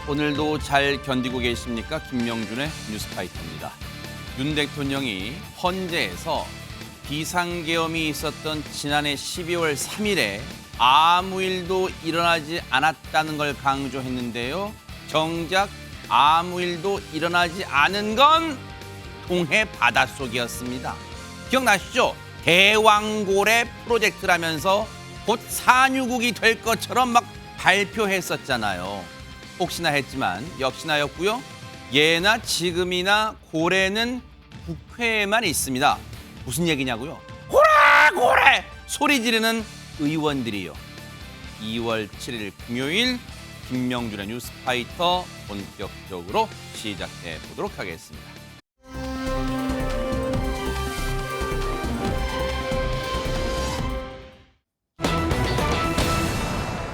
오늘도 잘 견디고 계십니까? 김명준의 뉴스파이터입니다. 윤 대통령이 헌재에서 비상계엄이 있었던 지난해 12월 3일에 아무 일도 일어나지 않았다는 걸 강조했는데요. 정작 아무 일도 일어나지 않은 건 동해 바닷속이었습니다. 기억나시죠? 대왕고래 프로젝트라면서 곧 산유국이 될 것처럼 막 발표했었잖아요. 혹시나 했지만 역시나였고요. 예나 지금이나 고래는 국회에만 있습니다. 무슨 얘기냐고요? 고래! 고래! 소리 지르는 의원들이요. 2월 7일 금요일 김명준의 뉴스파이터 본격적으로 시작해 보도록 하겠습니다.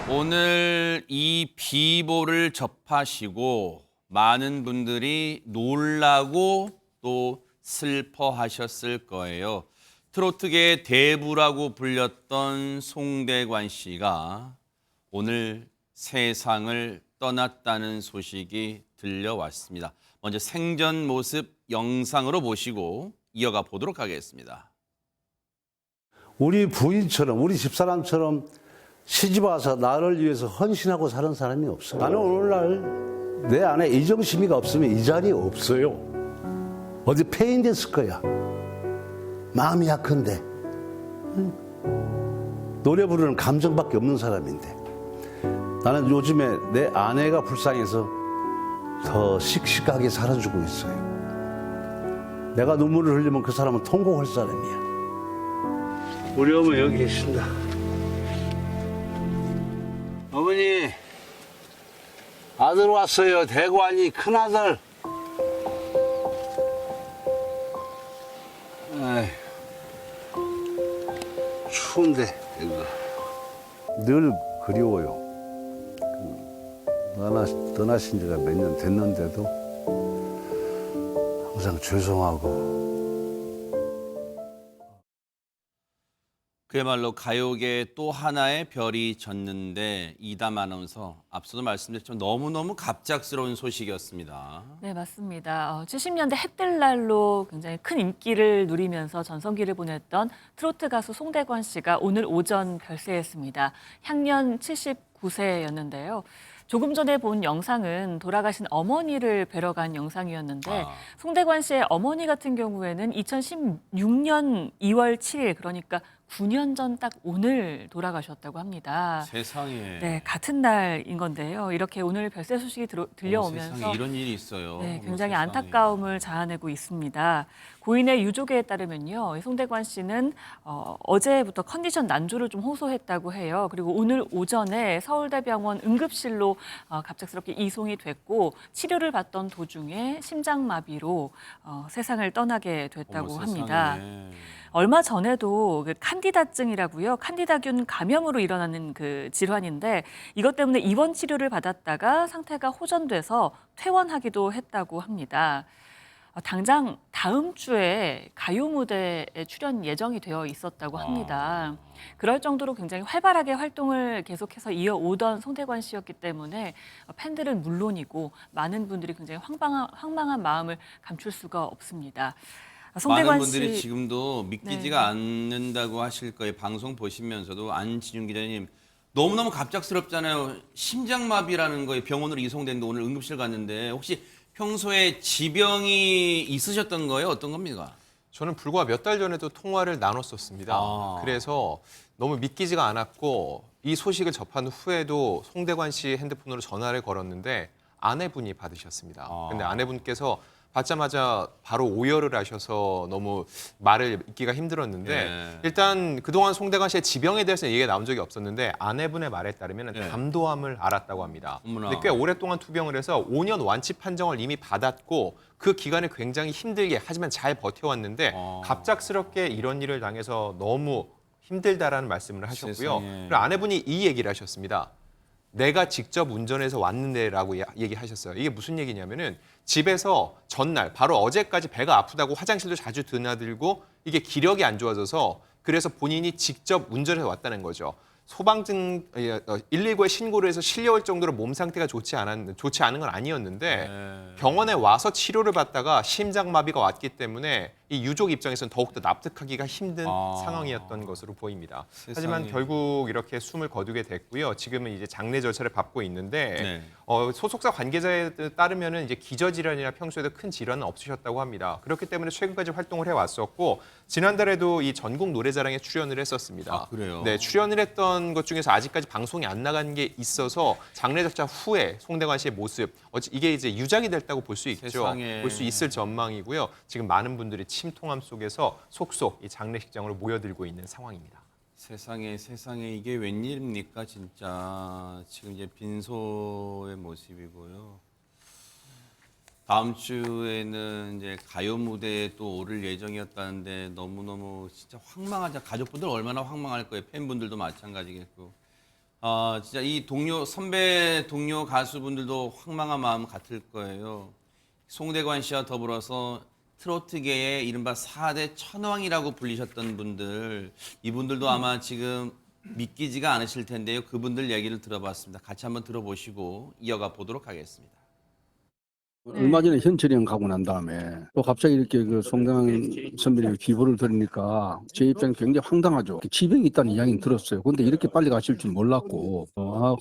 오늘 이 비보를 접하시고 많은 분들이 놀라고 또 슬퍼하셨을 거예요. 트로트계의 대부라고 불렸던 송대관 씨가 오늘 세상을 떠났다는 소식이 들려왔습니다. 먼저 생전 모습 영상으로 모시고 이어가 보도록 하겠습니다. 우리 부인처럼, 우리 집사람처럼 시집 와서 나를 위해서 헌신하고 사는 사람이 없어. 나는 오늘날 내 안에 이정심이가 없으면 이 자리에 없어요. 어디 폐인됐을 거야. 마음이 약한데. 노래 부르는 감정밖에 없는 사람인데. 나는 요즘에 내 아내가 불쌍해서 더 씩씩하게 살아주고 있어요. 내가 눈물을 흘리면 그 사람은 통곡할 사람이야. 우리 어머니 여기 계신다. 어머니, 아들 왔어요. 대관이 큰아들. 에이, 추운데 이거 늘 그리워요. 떠나신 지가 몇 년 됐는데도 항상 죄송하고. 그야말로 가요계의 또 하나의 별이 졌는데 이담 아나운서 앞서도 말씀드렸지만 너무너무 갑작스러운 소식이었습니다. 네, 맞습니다. 70년대 해뜰 날로 굉장히 큰 인기를 누리면서 전성기를 보냈던 트로트 가수 송대관 씨가 오늘 오전 별세했습니다. 향년 79세였는데요. 조금 전에 본 영상은 돌아가신 어머니를 뵈러 간 영상이었는데 송대관 씨의 어머니 같은 경우에는 2016년 2월 7일 그러니까 9년 전 딱 오늘 돌아가셨다고 합니다. 세상에. 네, 같은 날인 건데요. 이렇게 오늘 별세 소식이 들려오면서 세상에 이런 일이 있어요. 네, 굉장히 세상에. 안타까움을 자아내고 있습니다. 고인의 유족에 따르면요, 송대관 씨는 어제부터 컨디션 난조를 좀 호소했다고 해요. 그리고 오늘 오전에 서울대병원 응급실로 갑작스럽게 이송이 됐고 치료를 받던 도중에 심장마비로 세상을 떠나게 됐다고 합니다. 얼마 전에도 그 칸디다증이라고요. 칸디다균 감염으로 일어나는 그 질환인데 이것 때문에 입원 치료를 받았다가 상태가 호전돼서 퇴원하기도 했다고 합니다. 당장 다음 주에 가요 무대에 출연 예정이 되어 있었다고 합니다. 그럴 정도로 굉장히 활발하게 활동을 계속해서 이어오던 송대관 씨였기 때문에 팬들은 물론이고 많은 분들이 굉장히 황망한 마음을 감출 수가 없습니다. 많은 분들이 지금도 믿기지가 않는다고 하실 거예요. 방송 보시면서도 안진윤 기자님 너무너무 갑작스럽잖아요. 심장마비라는 거에 병원으로 이송됐는데 오늘 응급실 갔는데 혹시 평소에 지병이 있으셨던 거예요? 어떤 겁니까? 저는 불과 몇 달 전에도 통화를 나눴었습니다. 그래서 너무 믿기지가 않았고 이 소식을 접한 후에도 송대관 씨 핸드폰으로 전화를 걸었는데 아내분이 받으셨습니다. 근데 아내분께서 받자마자 바로 오열을 하셔서 너무 말을 잇기가 힘들었는데 일단 그동안 송대관 씨의 지병에 대해서는 얘기가 나온 적이 없었는데 아내분의 말에 따르면 담도암을 앓았다고 합니다. 근데 꽤 오랫동안 투병을 해서 5년 완치 판정을 이미 받았고 그 기간을 굉장히 힘들게 하지만 잘 버텨왔는데 갑작스럽게 이런 일을 당해서 너무 힘들다라는 말씀을 하셨고요. 세상에. 그리고 아내분이 이 얘기를 하셨습니다. 내가 직접 운전해서 왔는데라고 얘기하셨어요. 이게 무슨 얘기냐면은 집에서 전날 바로 어제까지 배가 아프다고 화장실도 자주 드나들고 이게 기력이 안 좋아져서 그래서 본인이 직접 운전해서 왔다는 거죠. 소방증 119에 신고를 해서 실려올 정도로 몸 상태가 좋지 않은 건 아니었는데 병원에 와서 치료를 받다가 심장마비가 왔기 때문에 이 유족 입장에서는 더욱더 납득하기가 힘든 상황이었던 것으로 보입니다. 하지만 결국 이렇게 숨을 거두게 됐고요. 지금은 이제 장례 절차를 밟고 있는데 소속사 관계자에 따르면은 이제 기저질환이나 평소에도 큰 질환은 없으셨다고 합니다. 그렇기 때문에 최근까지 활동을 해왔었고 지난달에도 이 전국 노래자랑에 출연을 했었습니다. 아, 그래요? 네, 출연을 했던 것 중에서 아직까지 방송이 안 나간 게 있어서 장례 절차 후에 송대관 씨의 모습 이게 이제 유작이 됐다고 볼 수 있죠. 세상에. 볼 수 있을 전망이고요. 지금 많은 분들이 침통함 속에서 속속 이 장례식장으로 모여들고 있는 상황입니다. 세상에 이게 웬일입니까 진짜. 지금 이제 빈소의 모습이고요. 다음 주에는 이제 가요 무대에 또 오를 예정이었다는데 너무너무 진짜 황망하자. 가족분들 얼마나 황망할 거예요. 팬분들도 마찬가지겠고. 진짜 이 선배 동료 가수분들도 황망한 마음 같을 거예요. 송대관 씨와 더불어서 트로트계의 이른바 4대 천왕이라고 불리셨던 분들, 이분들도 아마 지금 믿기지가 않으실 텐데요. 그분들 얘기를 들어봤습니다. 같이 한번 들어보시고 이어가 보도록 하겠습니다. 얼마 전에 현철이 형 가고 난 다음에 또 갑자기 이렇게 그 송대관 선배님의 기부를 들으니까 제 입장에 굉장히 황당하죠. 지병이 있다는 이야기는 들었어요. 근데 이렇게 빨리 가실 줄 몰랐고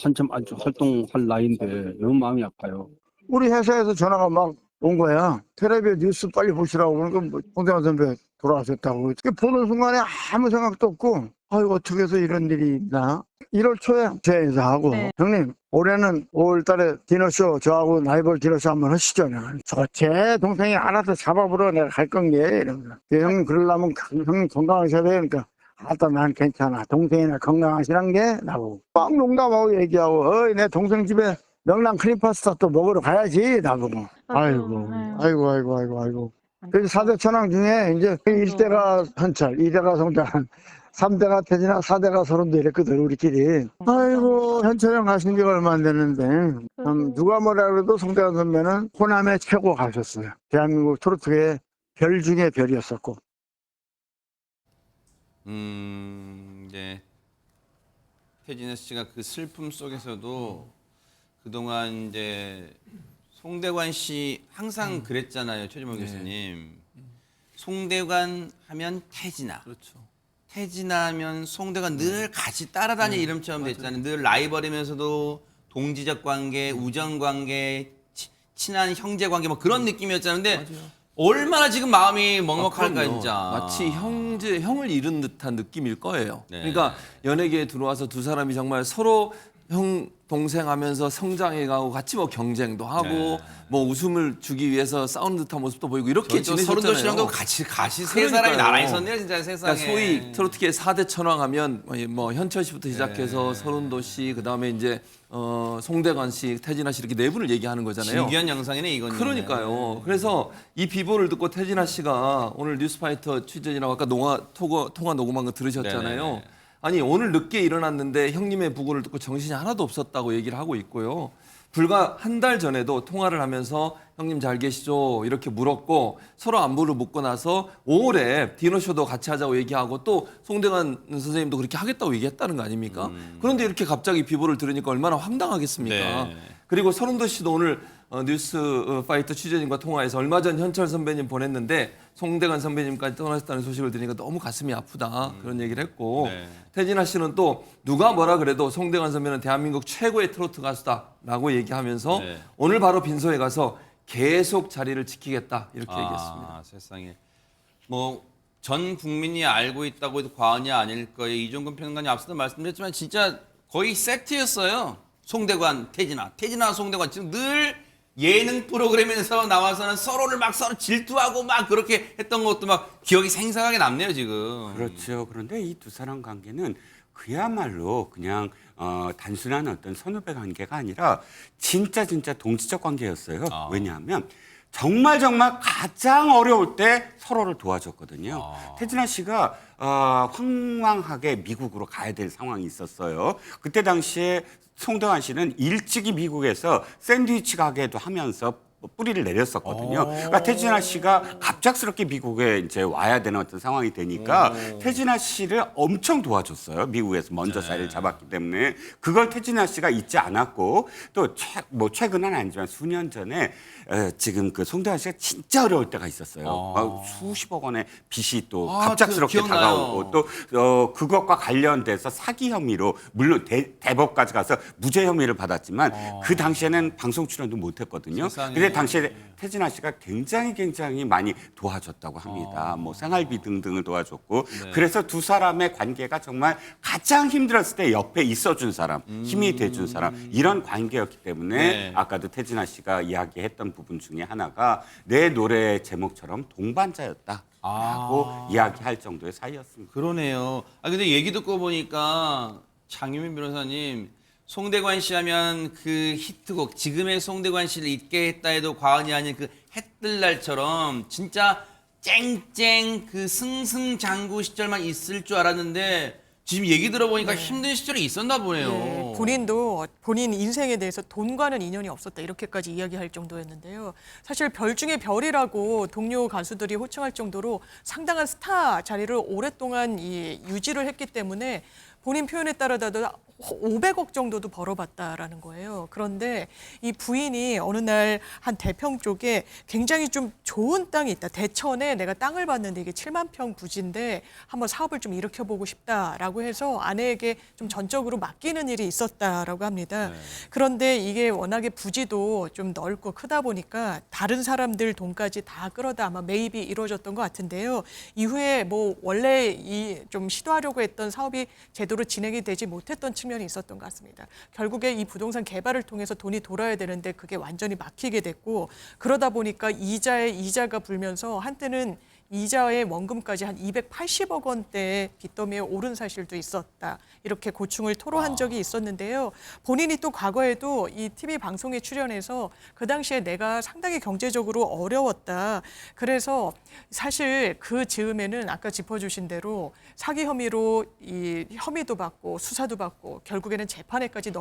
한참 아주 활동할 나이인데 너무 마음이 아파요. 우리 회사에서 전화가 막 온 거야. 텔레비전 뉴스 빨리 보시라고. 그러니까 뭐 송대관 선배 돌아가셨다고. 보는 순간에 아무 생각도 없고 아이고 어떻게 해서 이런 일이 있나. 1월 초에 제 인사하고 형님 올해는 5월 달에 디너쇼 저하고 라이벌 디너쇼 한번 하시죠. 제 동생이 알아서 잡아보러 내가 갈 건게 이러면서 형님 그러려면 형님 건강하셔야 돼요. 그러니까 아따 난 괜찮아. 동생이나 건강하시란 게 나보고 막 농담하고 얘기하고 어이 내 동생 집에 명랑 크림파스타 또 먹으러 가야지 나보고. 아이고. 그래서 4대 천왕 중에 이제 1대가 현철, 2대가 송대관, 3대가 태진아, 4대가 서른도 이랬거든 우리끼리. 아이고 현철 형 가신 지가 얼마 안 됐는데 누가 뭐라 그래도 송대관 선배는 호남의 최고 가셨어요. 대한민국 트로트계의 별 중에 별이었었고. 네. 태진아 씨가 그 슬픔 속에서도 그동안 이제 송대관 씨 항상 그랬잖아요. 최지봉 교수님. 송대관 하면 태진아. 그렇죠. 태진아 하면 송대관 늘 같이 따라다니는 이름처럼 됐잖아요. 늘 라이벌이면서도 동지적 관계, 우정 관계, 친한 형제 관계 뭐 그런 느낌이었잖아요. 근데 얼마나 지금 마음이 먹먹할까 그럼요. 진짜. 마치 형을 잃은 듯한 느낌일 거예요. 네. 그러니까 연예계에 들어와서 두 사람이 정말 서로 형 동생 하면서 성장해가고 같이 뭐 경쟁도 하고 네. 뭐 웃음을 주기 위해서 싸우는 듯한 모습도 보이고 이렇게 저희 서른도 지내셨잖아요. 씨랑도 같이 세 사람이 그러니까요. 나라 있었네요 진짜 세상에. 그러니까 소위 트로트계 4대 천왕하면 뭐 현철 씨부터 시작해서 서른도 씨, 그다음에 이제 송대관 씨, 태진아 씨 이렇게 네 분을 얘기하는 거잖아요. 신기한 영상이네 이건. 그러니까요. 그래서 이 비보를 듣고 태진아 씨가 오늘 뉴스파이터 취재진하고 아까 통화 녹음한 거 들으셨잖아요. 네네. 아니 오늘 늦게 일어났는데 형님의 부고를 듣고 정신이 하나도 없었다고 얘기를 하고 있고요. 불과 한 달 전에도 통화를 하면서 형님 잘 계시죠? 이렇게 물었고 서로 안부를 묻고 나서 5월에 디너쇼도 같이 하자고 얘기하고 또 송대관 선생님도 그렇게 하겠다고 얘기했다는 거 아닙니까? 그런데 이렇게 갑자기 비보를 들으니까 얼마나 황당하겠습니까? 네. 그리고 서른도 씨도 오늘 뉴스 파이터 취재진과 통화해서 얼마 전 현철 선배님 보냈는데 송대관 선배님까지 떠나셨다는 소식을 들으니까 너무 가슴이 아프다 그런 얘기를 했고 네. 태진아 씨는 또 누가 뭐라 그래도 송대관 선배는 대한민국 최고의 트로트 가수다라고 얘기하면서 네. 오늘 바로 빈소에 가서 계속 자리를 지키겠다 이렇게 얘기했습니다. 세상에. 뭐 전 국민이 알고 있다고 해도 과언이 아닐 거예요. 이종근 평론가님 앞서도 말씀드렸지만 진짜 거의 세트였어요. 송대관, 태진아, 송대관 지금 늘 예능 프로그램에서 나와서는 서로를 막 서로 질투하고 막 그렇게 했던 것도 막 기억이 생생하게 남네요 지금. 그렇죠. 그런데 이 두 사람 관계는 그야말로 그냥 단순한 어떤 선후배 관계가 아니라 진짜 동지적 관계였어요. 왜냐하면 정말 가장 어려울 때 서로를 도와줬거든요. 태진아 씨가 황망하게 미국으로 가야 될 상황이 있었어요. 그때 당시에 송대관 씨는 일찍이 미국에서 샌드위치 가게도 하면서 뿌리를 내렸었거든요. 그러니까 태진아 씨가 갑작스럽게 미국에 이제 와야 되는 어떤 상황이 되니까 태진아 씨를 엄청 도와줬어요. 미국에서 먼저 자리를 잡았기 때문에 그걸 태진아 씨가 잊지 않았고 또 최근은 아니지만 수년 전에 지금 그 송대관 씨가 진짜 어려울 때가 있었어요. 수십억 원의 빚이 또 갑작스럽게 다가오고 또 그것과 관련돼서 사기 혐의로 물론 대법까지 가서 무죄 혐의를 받았지만 그 당시에는 방송 출연도 못했거든요. 근데 당시에 태진아 씨가 굉장히 많이 도와줬다고 합니다. 뭐 생활비 등등을 도와줬고 그래서 두 사람의 관계가 정말 가장 힘들었을 때 옆에 있어준 사람, 힘이 돼준 사람 이런 관계였기 때문에 아까도 태진아 씨가 이야기했던 부분 중에 하나가 내 노래 제목처럼 동반자였다라고 이야기할 정도의 사이였습니다. 그러네요. 근데 얘기 듣고 보니까 장유민 변호사님, 송대관 씨 하면 그 히트곡 지금의 송대관 씨를 잊게 했다 해도 과언이 아닌 그 해뜰 날처럼 진짜 쨍쨍 그 승승장구 시절만 있을 줄 알았는데 지금 얘기 들어보니까 힘든 시절이 있었나 보네요. 네, 본인도 본인 인생에 대해서 돈과는 인연이 없었다 이렇게까지 이야기할 정도였는데요. 사실 별 중에 별이라고 동료 가수들이 호칭할 정도로 상당한 스타 자리를 오랫동안 유지를 했기 때문에 본인 표현에 따라도 500억 정도도 벌어봤다라는 거예요. 그런데 이 부인이 어느 날 한 대평 쪽에 굉장히 좀 좋은 땅이 있다. 대천에 내가 땅을 봤는데 이게 7만 평 부지인데 한번 사업을 좀 일으켜보고 싶다라고 해서 아내에게 좀 전적으로 맡기는 일이 있었다라고 합니다. 그런데 이게 워낙에 부지도 좀 넓고 크다 보니까 다른 사람들 돈까지 다 끌어다 아마 매입이 이루어졌던 것 같은데요. 이후에 뭐 원래 이 좀 시도하려고 했던 사업이 제대로 진행이 되지 못했던 측면이 있었던 것 같습니다. 결국에 이 부동산 개발을 통해서 돈이 돌아야 되는데 그게 완전히 막히게 됐고 그러다 보니까 이자에 이자가 불면서 한때는 이자의 원금까지 한 280억 원대의 빚더미에 오른 사실도 있었다. 이렇게 고충을 토로한 적이 있었는데요. 본인이 또 과거에도 이 TV 방송에 출연해서 그 당시에 내가 상당히 경제적으로 어려웠다. 그래서 사실 그 즈음에는 아까 짚어주신 대로 사기 혐의로 이 혐의도 받고 수사도 받고 결국에는 재판에까지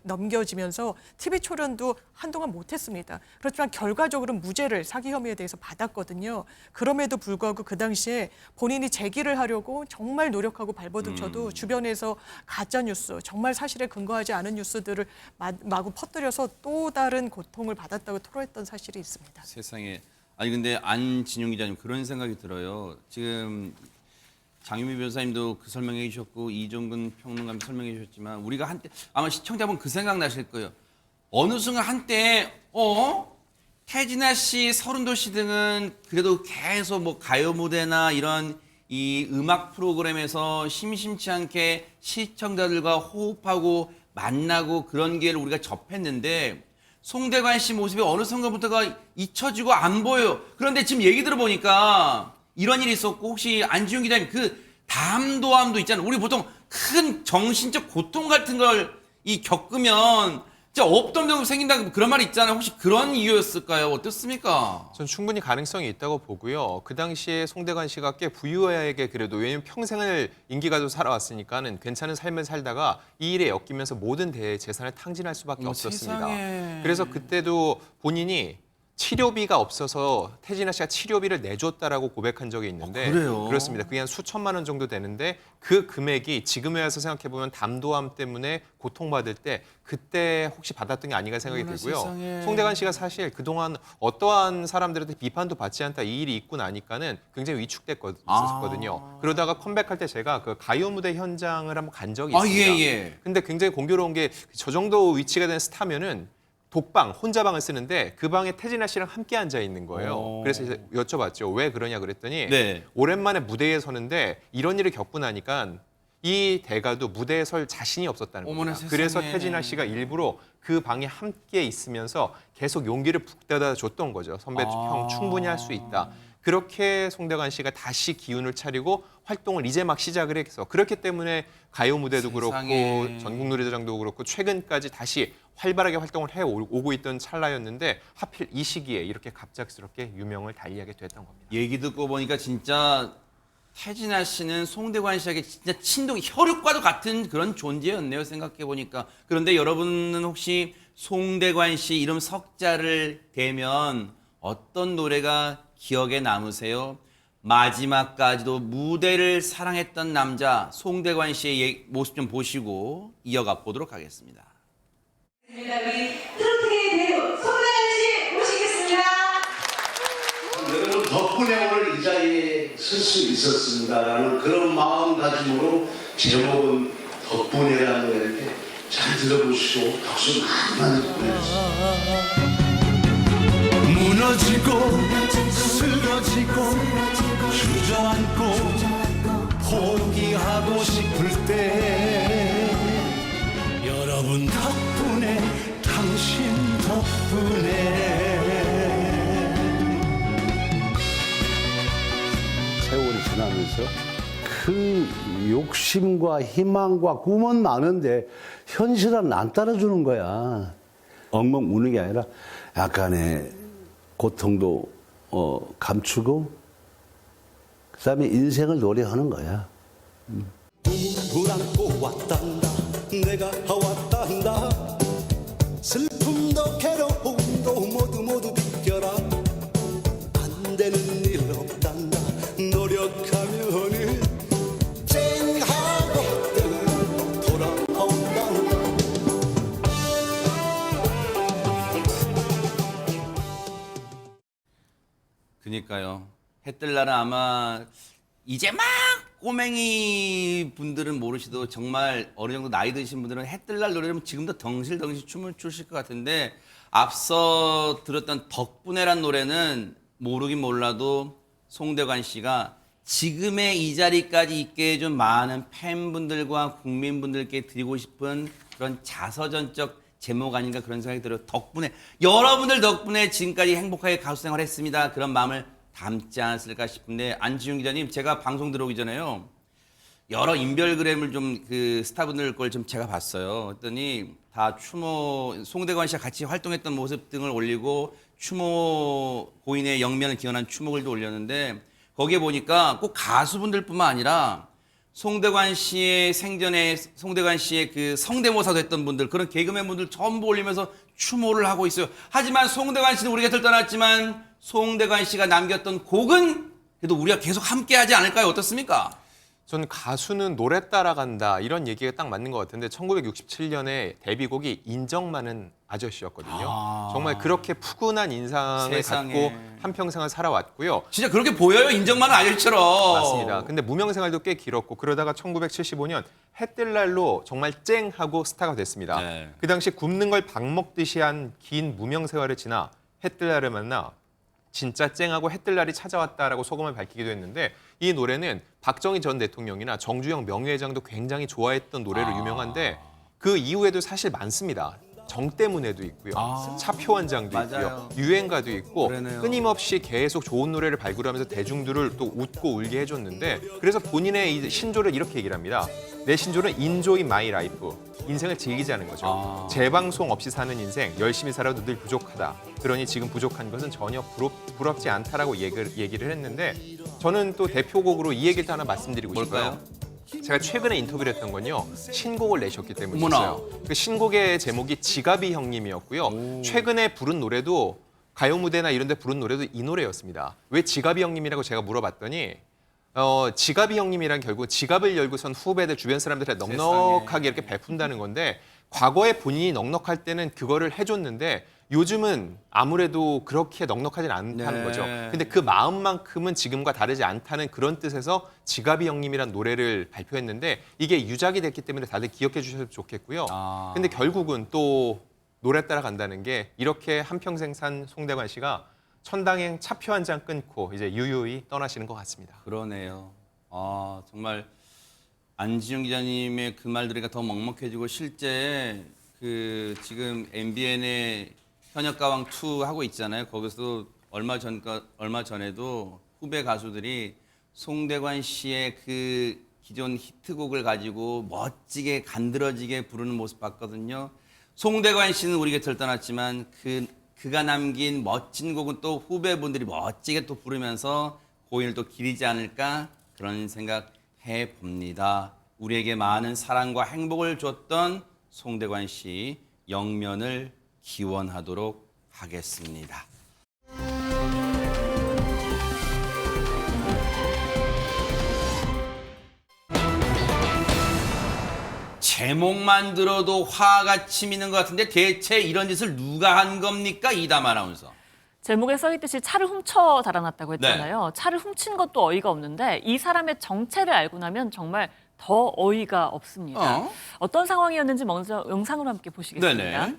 넘겨지면서 TV 출연도 한동안 못했습니다. 그렇지만 결과적으로는 무죄를 사기 혐의에 대해서 받았거든요. 그럼에도 불구하고 그 당시에 본인이 재기를 하려고 정말 노력하고 발버둥 쳐도 주변에서 가짜 뉴스, 정말 사실에 근거하지 않은 뉴스들을 마구 퍼뜨려서 또 다른 고통을 받았다고 토로했던 사실이 있습니다. 세상에. 아니 근데 안진용 기자님 그런 생각이 들어요. 지금 장유미 변호사님도 그 설명해 주셨고 이종근 평론가님 설명해 주셨지만 우리가 한때 아마 시청자분 그 생각 나실 거예요. 어느 순간 한때 태진아 씨, 서른도씨 등은 그래도 계속 뭐 가요 무대나 이런 이 음악 프로그램에서 심심치 않게 시청자들과 호흡하고 만나고 그런 기회를 우리가 접했는데 송대관 씨 모습이 어느 순간부터가 잊혀지고 안 보여요. 그런데 지금 얘기 들어보니까 이런 일이 있었고 혹시 안지용 기자님 그 담도암도 있잖아요. 우리 보통 큰 정신적 고통 같은 걸 겪으면 진짜 없던 병이 생긴다 그런 말이 있잖아요. 혹시 그런 이유였을까요? 어떻습니까? 전 충분히 가능성이 있다고 보고요. 그 당시에 송대관 씨가 꽤 부유하게 그래도 왜냐면 평생을 인기가도 살아왔으니까는 괜찮은 삶을 살다가 이 일에 엮이면서 모든 재산을 탕진할 수밖에 없었습니다. 세상에. 그래서 그때도 본인이 치료비가 없어서 태진아 씨가 치료비를 내줬다라고 고백한 적이 있는데 그래요? 그렇습니다. 그게 한 수천만 원 정도 되는데 그 금액이 지금에 와서 생각해보면 담도암 때문에 고통받을 때 그때 혹시 받았던 게 아닌가 생각이 들고요. 세상에. 송대관 씨가 사실 그동안 어떠한 사람들한테 비판도 받지 않다 이 일이 있고 나니까는 굉장히 위축됐었거든요. 그러다가 컴백할 때 제가 그 가요 무대 현장을 한번 간 적이 있습니다. 예. 근데 굉장히 공교로운 게 저 정도 위치가 된 스타면은 독방, 혼자 방을 쓰는데 그 방에 태진아 씨랑 함께 앉아 있는 거예요. 그래서 이제 여쭤봤죠. 왜 그러냐 그랬더니 네. 오랜만에 무대에 서는데 이런 일을 겪고 나니까 이 대가도 무대에 설 자신이 없었다는 어머나 겁니다. 세상에. 그래서 태진아 씨가 일부러 그 방에 함께 있으면서 계속 용기를 북돋아 줬던 거죠. 선배 형 충분히 할 수 있다. 그렇게 송대관 씨가 다시 기운을 차리고 활동을 이제 막 시작을 해서 그렇기 때문에 가요 무대도 세상에. 그렇고 전국 노래자랑도 그렇고 최근까지 다시 활발하게 활동을 해오고 있던 찰나였는데 하필 이 시기에 이렇게 갑작스럽게 유명을 달리하게 됐던 겁니다. 얘기 듣고 보니까 진짜 태진아 씨는 송대관 씨에게 진짜 친동 혈육과도 같은 그런 존재였네요. 생각해 보니까. 그런데 여러분은 혹시 송대관 씨 이름 석자를 대면 어떤 노래가 기억에 남으세요? 마지막까지도 무대를 사랑했던 남자 송대관 씨의 모습 좀 보시고 이어가 보도록 하겠습니다. 우리 트로트계의 배우 송대관 씨 모시겠습니다. 여러분 덕분에 오늘 이 자리에 설 수 있었습니다라는 그런 마음가짐으로 제목은 덕분에라는 노래인데 잘 들어보시고 박수 많이 보내주세요. 무너지고 쓰러지고 주저앉고 포기하고 싶을 때 여러분 덕분에 당신 덕분에 세월이 지나면서 그 욕심과 희망과 꿈은 많은데 현실은 안 따라주는 거야. 엉엉 우는 게 아니라 약간의 고통도 감추고 그다음에 인생을 노래하는 거야. 눈물 안고 왔단다 내가 왔단다 슬픔도 괴로움도 모두 비껴라 안 되는 일 없단다 노력하면은 쨍하고 돌아온단다. 그니까요. 해 뜰 날은 아마 이제 막 꼬맹이 분들은 모르시도 정말 어느 정도 나이 드신 분들은 해 뜰 날 노래를 지금도 덩실덩실 춤을 추실 것 같은데 앞서 들었던 덕분에란 노래는 모르긴 몰라도 송대관 씨가 지금의 이 자리까지 있게 해준 많은 팬분들과 국민분들께 드리고 싶은 그런 자서전적 제목 아닌가 그런 생각이 들어요. 덕분에 여러분들 덕분에 지금까지 행복하게 가수 생활했습니다. 그런 마음을 담지 않았을까 싶은데 안지윤 기자님 제가 방송 들어오기 전에요. 여러 인별그램을 좀 그 스타분들 걸 좀 제가 봤어요. 그랬더니 다 추모 송대관 씨와 같이 활동했던 모습 등을 올리고 추모 고인의 영면을 기원한 추모글도 올렸는데 거기에 보니까 꼭 가수분들뿐만 아니라 송대관 씨의 생전에 송대관 씨의 그 성대모사도 했던 분들 그런 개그맨 분들 전부 올리면서 추모를 하고 있어요. 하지만 송대관 씨는 우리 곁을 떠났지만 송대관 씨가 남겼던 곡은 그래도 우리가 계속 함께하지 않을까요? 어떻습니까? 저는 가수는 노래 따라간다 이런 얘기가 딱 맞는 것 같은데 1967년에 데뷔곡이 인정 많은 아저씨였거든요. 정말 그렇게 푸근한 인상을 세상에. 갖고 한평생을 살아왔고요. 진짜 그렇게 보여요. 인정 많은 아저씨처럼. 맞습니다. 근데 무명 생활도 꽤 길었고 그러다가 1975년 해 뜰 날로 정말 쨍하고 스타가 됐습니다. 네. 그 당시 굽는 걸 밥 먹듯이 한 긴 무명 생활을 지나 해 뜰 날을 만나 진짜 쨍하고 해 뜰 날이 찾아왔다라고 소감을 밝히기도 했는데 이 노래는 박정희 전 대통령이나 정주영 명예회장도 굉장히 좋아했던 노래로 유명한데 그 이후에도 사실 많습니다. 정때문에도 있고요. 차표원장도 맞아요. 있고요. 유행가도 있고 그러네요. 끊임없이 계속 좋은 노래를 발굴하면서 대중들을 또 웃고 울게 해줬는데 그래서 본인의 이 신조를 이렇게 얘기를 합니다. 내 신조는 Enjoy My Life. 인생을 즐기자는 거죠. 재방송 없이 사는 인생, 열심히 살아도 늘 부족하다. 그러니 지금 부족한 것은 전혀 부럽지 않다라고 얘기를 했는데 저는 또 대표곡으로 이 얘기를 또 하나 말씀드리고 뭘까요? 싶어요. 제가 최근에 인터뷰를 했던 건요. 신곡을 내셨기 어머나. 때문이었어요. 그 신곡의 제목이 지갑이 형님이었고요. 최근에 부른 노래도 가요 무대나 이런 데 부른 노래도 이 노래였습니다. 왜 지갑이 형님이라고 제가 물어봤더니 지갑이 형님이란 결국 지갑을 열고선 후배들 주변 사람들한테 넉넉하게 이렇게 베푼다는 건데 과거에 본인이 넉넉할 때는 그거를 해줬는데 요즘은 아무래도 그렇게 넉넉하진 않다는 네. 거죠. 근데 그 마음만큼은 지금과 다르지 않다는 그런 뜻에서 지갑이 형님이란 노래를 발표했는데 이게 유작이 됐기 때문에 다들 기억해 주셔도 좋겠고요. 근데 결국은 또 노래 따라 간다는 게 이렇게 한평생 산 송대관 씨가 천당행 차표 한 장 끊고 이제 유유히 떠나시는 것 같습니다. 그러네요. 정말 안지윤 기자님의 그 말 들으니까 더 먹먹해지고 실제 그 지금 MBN의 현역가왕 2 하고 있잖아요. 거기서도 얼마 전에도 후배 가수들이 송대관 씨의 그 기존 히트곡을 가지고 멋지게 간드러지게 부르는 모습 봤거든요. 송대관 씨는 우리 곁을 떠났지만 그가 남긴 멋진 곡은 또 후배분들이 멋지게 또 부르면서 고인을 또 기리지 않을까 그런 생각 해봅니다. 우리에게 많은 사랑과 행복을 줬던 송대관 씨 영면을 기원하도록 하겠습니다. 제목만 들어도 화가 치미는 것 같은데 대체 이런 짓을 누가 한 겁니까? 이담 아나운서. 제목에 써있듯이 차를 훔쳐 달아났다고 했잖아요. 차를 훔친 것도 어이가 없는데 이 사람의 정체를 알고 나면 정말 더 어이가 없습니다. 어떤 상황이었는지 먼저 영상으로 함께 보시겠습니다. 네네.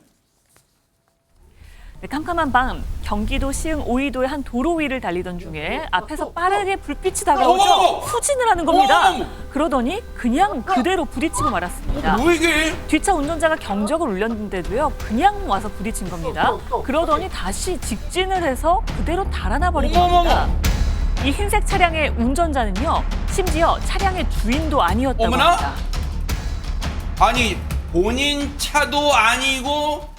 네, 깜깜한 밤 경기도 시흥 오이도의 한 도로 위를 달리던 중에 앞에서 빠르게 불빛이 다가오죠. 후진을 하는 겁니다. 그러더니 그냥 그대로 부딪히고 말았습니다. 뭐 이게? 뒷차 운전자가 경적을 울렸는데도요. 그냥 와서 부딪힌 겁니다. 그러더니 다시 직진을 해서 그대로 달아나 버린 겁니다. 이 흰색 차량의 운전자는요. 심지어 차량의 주인도 아니었다고 어머나? 합니다. 아니 본인 차도 아니고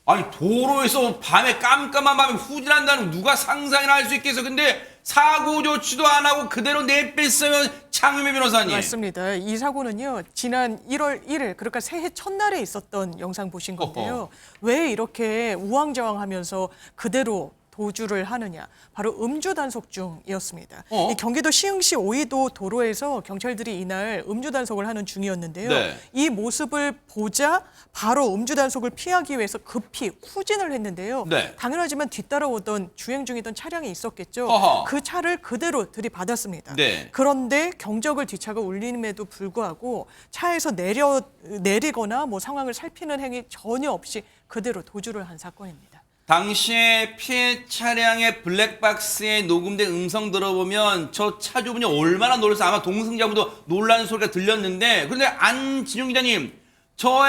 아니 도로에서 밤에 깜깜한 밤에 후진한다는 누가 상상이나 할 수 있겠어. 근데 사고 조치도 안 하고 그대로 내뺐으면 장유미 변호사님. 맞습니다. 이 사고는요. 지난 1월 1일 그러니까 새해 첫날에 있었던 영상 보신 건데요. 왜 이렇게 우왕좌왕하면서 그대로 도주를 하느냐. 바로 음주 단속 중이었습니다. 이 경기도 시흥시 오이도 도로에서 경찰들이 이날 음주 단속을 하는 중이었는데요. 네. 이 모습을 보자 바로 음주 단속을 피하기 위해서 급히 후진을 했는데요. 네. 당연하지만 뒤따라오던 주행 중이던 차량이 있었겠죠. 어허. 그 차를 그대로 들이받았습니다. 네. 그런데 경적을 뒷차가 울림에도 불구하고 차에서 내리거나 뭐 상황을 살피는 행위 전혀 없이 그대로 도주를 한 사건입니다. 당시에 피해 차량의 블랙박스에 녹음된 음성 들어보면 저 차주분이 얼마나 놀라서 아마 동승자분도 놀라는 소리가 들렸는데, 그런데 안진용 기자님, 저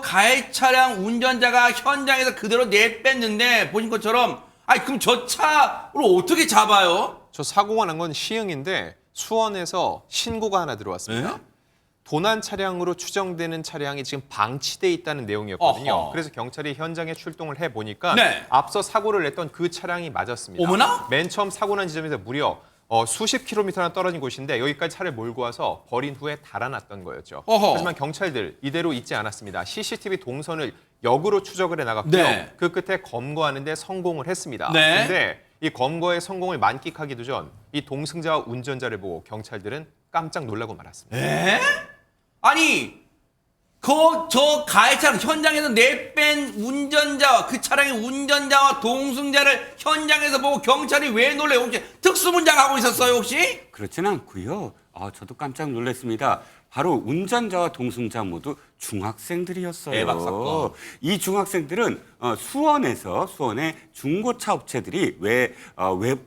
가해 차량 운전자가 현장에서 그대로 내뺐는데 보신 것처럼, 아니 그럼 저 차를 어떻게 잡아요? 저 사고가 난 건 시흥인데 수원에서 신고가 하나 들어왔습니다. 에? 도난 차량으로 추정되는 차량이 지금 방치돼 있다는 내용이었거든요. 어허. 그래서 경찰이 현장에 출동을 해보니까 네. 앞서 사고를 냈던 그 차량이 맞았습니다. 어머나? 맨 처음 사고 난 지점에서 무려 수십 킬로미터나 떨어진 곳인데 여기까지 차를 몰고 와서 버린 후에 달아났던 거였죠. 어허. 하지만 경찰들 이대로 있지 않았습니다. CCTV 동선을 역으로 추적을 해나갔고요. 네. 그 끝에 검거하는 데 성공을 했습니다. 네. 그런데 이 검거의 성공을 만끽하기도 전 이 동승자와 운전자를 보고 경찰들은 깜짝 놀라고 말았습니다. 에? 아니 저 가해 차량 현장에서 내뺀 운전자와 그 차량의 운전자와 동승자를 현장에서 보고 경찰이 왜 놀래요? 혹시 특수분장하고 있었어요 혹시? 그렇지는 않고요. 저도 깜짝 놀랐습니다. 바로 운전자와 동승자 모두 중학생들이었어요. 대박 사건. 이 중학생들은 수원의 중고차 업체들이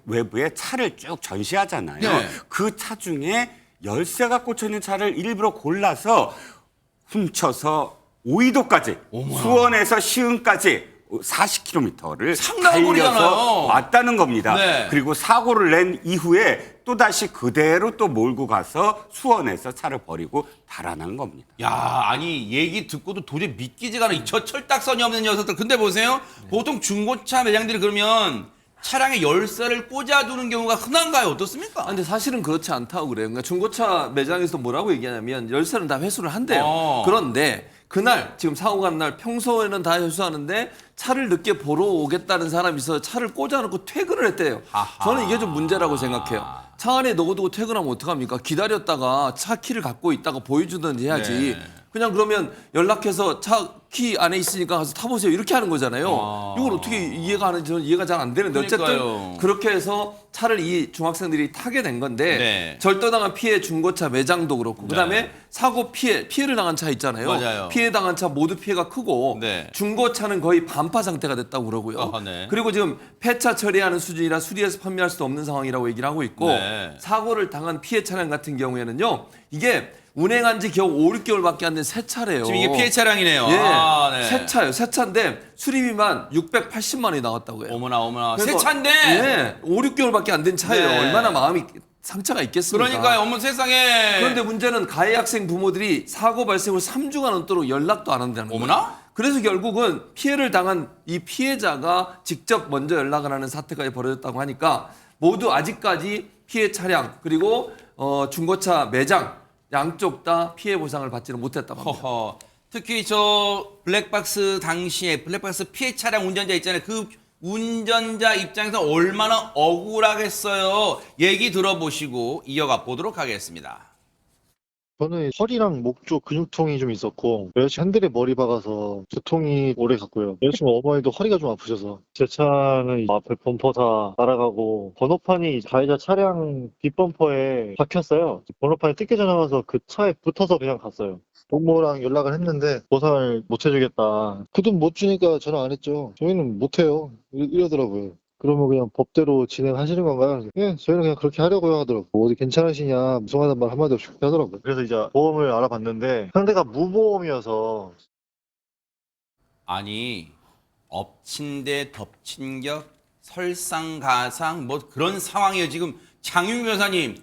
외부에 차를 쭉 전시하잖아요. 네. 그 차 중에 열쇠가 꽂혀 있는 차를 일부러 골라서 훔쳐서 오이도까지, 수원에서 시흥까지 40km를 상당한 달려서 거리잖아요. 왔다는 겁니다. 네. 그리고 사고를 낸 이후에 또다시 그대로 또 몰고 가서 수원에서 차를 버리고 달아난 겁니다. 야, 아니 얘기 듣고도 도저히 믿기지가 않아. 저 철딱선이 없는 녀석들. 근데 보세요. 보통 중고차 매장들이 그러면 차량에 열쇠를 꽂아두는 경우가 흔한가요? 어떻습니까? 근데 사실은 그렇지 않다고 그래요. 그러니까 중고차 매장에서 뭐라고 얘기하냐면 열쇠는 다 회수를 한대요. 그런데 그날 지금 사고가 난 날 평소에는 다 회수하는데 차를 늦게 보러 오겠다는 사람이 있어서 차를 꽂아놓고 퇴근을 했대요. 아하. 저는 이게 좀 문제라고 생각해요. 차 안에 넣어두고 퇴근하면 어떡합니까? 기다렸다가 차 키를 갖고 있다가 보여주든지 해야지. 네. 그냥 그러면 연락해서 차 키 안에 있으니까 가서 타보세요. 이렇게 하는 거잖아요. 이걸 어떻게 이해가 하는지 저는 이해가 잘 안 되는데 그러니까요. 어쨌든 그렇게 해서 차를 이 중학생들이 타게 된 건데 네. 절도당한 피해 중고차 매장도 그렇고 그다음에 사고 피해를 당한 차 있잖아요. 맞아요. 피해 당한 차 모두 피해가 크고 네. 중고차는 거의 반파 상태가 됐다고 그러고요. 네. 그리고 지금 폐차 처리하는 수준이라 수리해서 판매할 수도 없는 상황이라고 얘기를 하고 있고 네. 사고를 당한 피해 차량 같은 경우에는요. 이게 운행한 지 겨우 5, 6개월밖에 안 된 새 차래요. 지금 이게 피해 차량이네요. 예, 네. 새 차예요. 새 차인데 수리비만 680만 원이 나왔다고 해요. 어머나. 새 그래서 차인데. 예, 5, 6개월밖에 안 된 차예요. 네. 얼마나 마음이 상처가 있겠습니까? 그러니까요. 어머 세상에. 그런데 문제는 가해 학생 부모들이 사고 발생 후 3주가 넘도록 연락도 안 한다는 거예요. 어머나? 그래서 결국은 피해를 당한 이 피해자가 직접 먼저 연락을 하는 사태가 벌어졌다고 하니까 모두 아직까지 피해 차량 그리고 중고차 매장 양쪽 다 피해 보상을 받지는 못했다고 합니다. 허허. 특히 저 블랙박스 당시에 블랙박스 피해 차량 운전자 있잖아요. 그 운전자 입장에서 얼마나 억울하겠어요. 얘기 들어보시고 이어가 보도록 하겠습니다. 저는 허리랑 목 쪽 근육통이 좀 있었고 여자친구 핸들에 머리 박아서 두통이 오래 갔고요. 여자친구 어머니도 허리가 좀 아프셔서 제 차는 앞에 범퍼 다 날아가고 번호판이 가해자 차량 뒷범퍼에 박혔어요. 번호판이 뜯겨져 나와서 그 차에 붙어서 그냥 갔어요. 동무랑 연락을 했는데 보상을 못 해주겠다. 그 돈 못 주니까 전화 안 했죠. 저희는 못 해요. 이러더라고요. 그러면 그냥 법대로 진행하시는 건가요? 예, 저희는 그냥 그렇게 하려고요 하더라고요. 어디 괜찮으시냐, 무성하다는 말 한마디 없이 그렇게 하더라고요. 그래서 이제 보험을 알아봤는데 상대가 무보험이어서. 아니 엎친 데 덮친 격 설상가상 뭐 그런 상황이에요. 지금 장윤 변호사님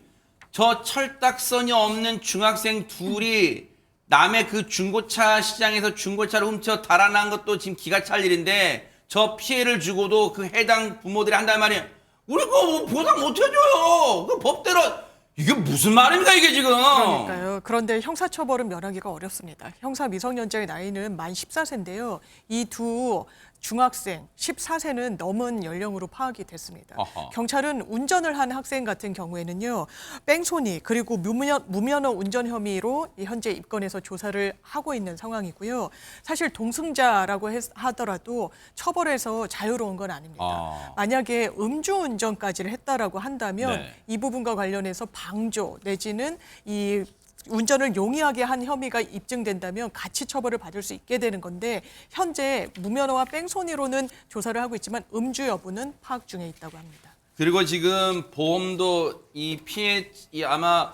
저 철딱선이 없는 중학생 둘이 남의 그 중고차 시장에서 중고차를 훔쳐 달아난 것도 지금 기가 찰 일인데 저 피해를 주고도 그 해당 부모들이 한단 말이에요. 우리 그거 뭐 보상 못 해줘요. 그 법대로 이게 무슨 말입니까 이게 지금. 그러니까요. 그런데 형사처벌은 면하기가 어렵습니다. 형사 미성년자의 나이는 만 14세인데요. 이 두 중학생 14세는 넘은 연령으로 파악이 됐습니다. 어허. 경찰은 운전을 한 학생 같은 경우에는요. 뺑소니 그리고 무면허 운전 혐의로 현재 입건해서 조사를 하고 있는 상황이고요. 사실 동승자라고 하더라도 처벌에서 자유로운 건 아닙니다. 만약에 음주운전까지를 했다라고 한다면 네. 이 부분과 관련해서 방조 내지는 이 운전을 용이하게 한 혐의가 입증된다면 같이 처벌을 받을 수 있게 되는 건데 현재 무면허와 뺑소니로는 조사를 하고 있지만 음주 여부는 파악 중에 있다고 합니다. 그리고 지금 보험도 이 피해 아마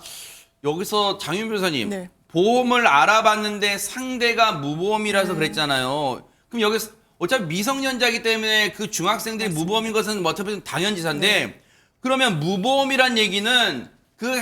여기서 장윤 변호사님 네. 보험을 알아봤는데 상대가 무보험이라서 그랬잖아요. 그럼 여기서 어차피 미성년자이기 때문에 그 중학생들이 맞습니다. 무보험인 것은 어차피 당연지사인데 그러면 무보험이란 얘기는 그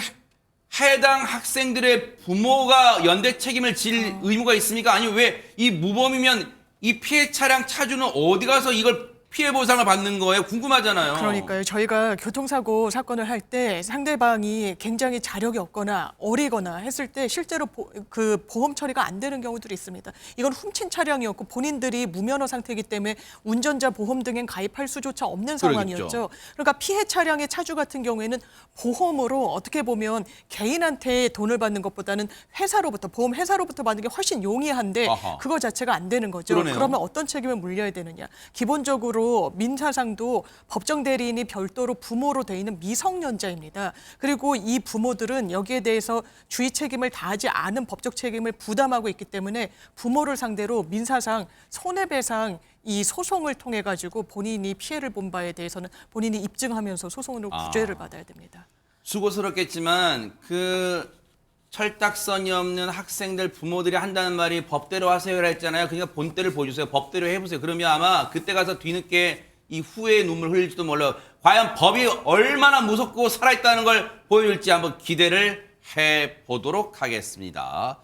해당 학생들의 부모가 연대 책임을 질 의무가 있습니까? 아니면 왜 이 무보험이면 이 피해 차량 차주는 어디 가서 이걸 피해 보상을 받는 거예요? 궁금하잖아요. 그러니까요. 저희가 교통사고 사건을 할 때 상대방이 굉장히 자력이 없거나 어리거나 했을 때 실제로 그 보험 처리가 안 되는 경우들이 있습니다. 이건 훔친 차량이었고 본인들이 무면허 상태이기 때문에 운전자 보험 등엔 가입할 수조차 없는 상황이었죠. 그러니까 피해 차량의 차주 같은 경우에는 보험으로 어떻게 보면 개인한테 돈을 받는 것보다는 회사로부터 보험 회사로부터 받는 게 훨씬 용이한데 아하. 그거 자체가 안 되는 거죠. 그러네요. 그러면 어떤 책임을 물려야 되느냐. 기본적으로 민사상도 법정 대리인이 별도로 부모로 돼 있는 미성년자입니다. 그리고 이 부모들은 여기에 대해서 주의 책임을 다하지 않은 법적 책임을 부담하고 있기 때문에 부모를 상대로 민사상 손해배상 이 소송을 통해 가지고 본인이 피해를 본 바에 대해서는 본인이 입증하면서 소송으로 구제를 받아야 됩니다. 수고스럽겠지만 그 철딱선이 없는 학생들 부모들이 한다는 말이 법대로 하세요라 했잖아요. 그러니까 본때를 보여주세요. 법대로 해보세요. 그러면 아마 그때 가서 뒤늦게 이 후회의 눈물 흘릴지도 몰라요. 과연 법이 얼마나 무섭고 살아있다는 걸 보여줄지 한번 기대를 해보도록 하겠습니다.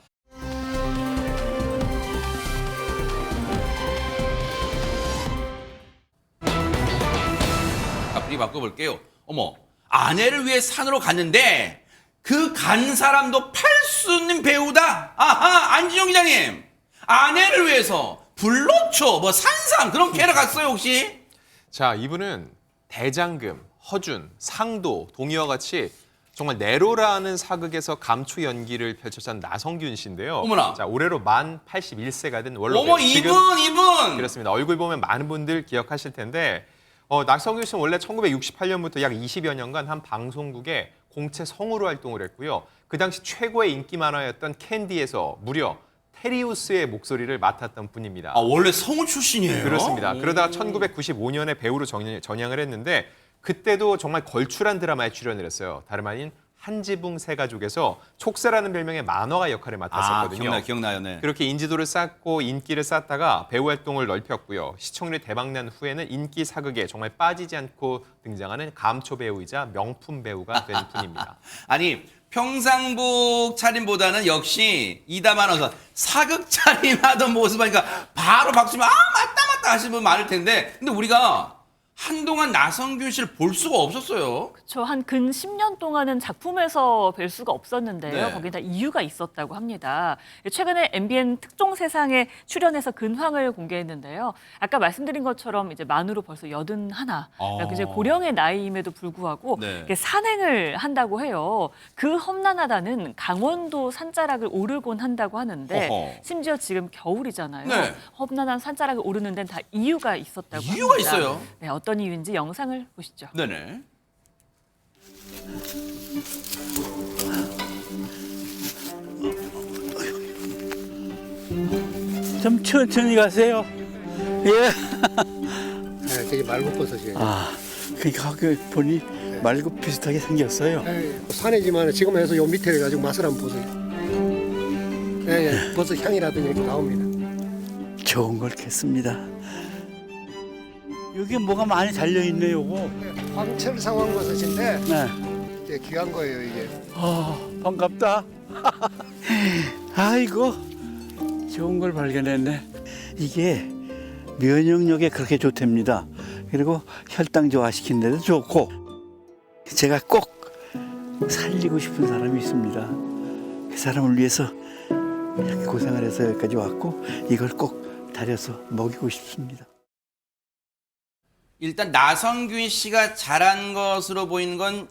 앞뒤 바꿔볼게요. 어머, 아내를 위해 산으로 갔는데 그 간 사람도 팔 수 있는 배우다. 아하, 안진용 기자님. 아내를 위해서 불로초, 뭐 산삼 그런 캐러 갔어요 혹시? 자, 이분은 대장금, 허준, 상도, 동의와 같이 정말 네로라는 사극에서 감초 연기를 펼쳤던 나성균 씨인데요. 어머나. 자, 올해로 만 81세가 된 원로 어머, 배우. 이분. 그렇습니다. 얼굴 보면 많은 분들 기억하실 텐데 나성균 씨는 원래 1968년부터 약 20여 년간 한 방송국에 공채 성우로 활동을 했고요. 그 당시 최고의 인기 만화였던 캔디에서 무려 테리우스의 목소리를 맡았던 분입니다. 아, 원래 성우 출신이에요? 그렇습니다. 그러다가 1995년에 배우로 전향을 했는데 그때도 정말 걸출한 드라마에 출연을 했어요. 다름 아닌 한지붕 세 가족에서 촉새라는 별명의 만화가 역할을 맡았었거든요. 기억나요. 네. 그렇게 인지도를 쌓고 인기를 쌓다가 배우 활동을 넓혔고요. 시청률이 대박난 후에는 인기 사극에 정말 빠지지 않고 등장하는 감초 배우이자 명품 배우가 된 분입니다. 아니 평상복 차림보다는 역시 이담 아나운서 사극 차림하던 모습 하니까 바로 박수면 아 맞다 하시는 분 많을 텐데 근데 우리가 한동안 나성균 씨를 볼 수가 없었어요. 그렇죠. 한 근 10년 동안은 작품에서 뵐 수가 없었는데요. 네. 거기에 다 이유가 있었다고 합니다. 최근에 MBN 특종 세상에 출연해서 근황을 공개했는데요. 아까 말씀드린 것처럼 이제 만으로 벌써 81. 그러니까 이제 고령의 나이임에도 불구하고 네. 이렇게 산행을 한다고 해요. 그 험난하다는 강원도 산자락을 오르곤 한다고 하는데 어허. 심지어 지금 겨울이잖아요. 네. 험난한 산자락을 오르는 데는 다 이유가 있었다고 이유가 합니다. 있어요? 네, 어떤 이유인지 영상을 보시죠. 네네. 좀 천천히 가세요. 예. 네, 저기 말고버섯이에요. 아, 그러니까 그 보니 말고 비슷하게 생겼어요. 산이지만 지금 해서 요 밑에 가지고 맛을 한번 보세요. 예, 버섯 향이라든지 이렇게 나옵니다. 좋은 걸 캤습니다. 여기 뭐가 많이 달려 있네요, 요거. 황철 상황버섯인데 네. 이제 귀한 거예요, 이게. 반갑다. 아이고, 좋은 걸 발견했네. 이게 면역력에 그렇게 좋답니다. 그리고 혈당 저하시키는 데도 좋고. 제가 꼭 살리고 싶은 사람이 있습니다. 그 사람을 위해서 이렇게 고생을 해서 여기까지 왔고 이걸 꼭 다려서 먹이고 싶습니다. 일단 나성균 씨가 잘한 것으로 보이는 건